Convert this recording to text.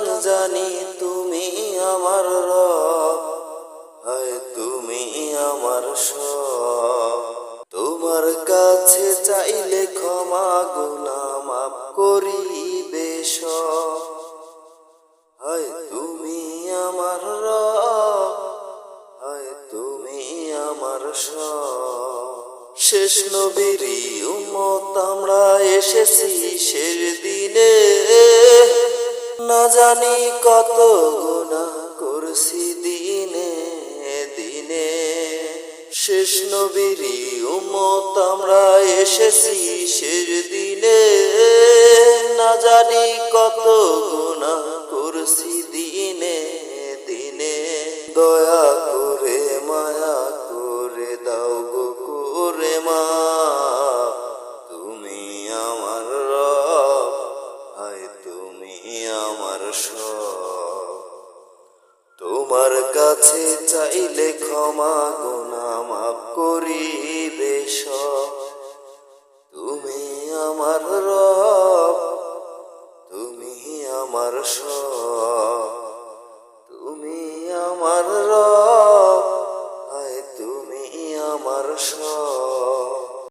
গান জানি তুমি আমার রব, হায় তুমি আমার সব। তোমার কাছে চাইলে ক্ষমা গুনাহ মাফ করিবে সব, হায় তুমি আমার রব, হায় তুমি আমার সব। শেষ নবীর উম্মত আমরা এসেছি শেষ দিনে, না জানি কত গুনাহ করছি দিনে দিনে। শেষ নবীর উম্মত আমরা এসেছি শেষ দিনে, না জানি কত গুনাহ করছি দিনে দিনে। দয়া করে মায়া করে দাও গো করে মা, তুমি আমার রব, হায় তুমি আমার সব। তোমার কাছে চাইলে ক্ষমা গুনাহ মাফ করিবে সব, তুমি আমার রব, তুমি আমার সব, তুমি আমার রব।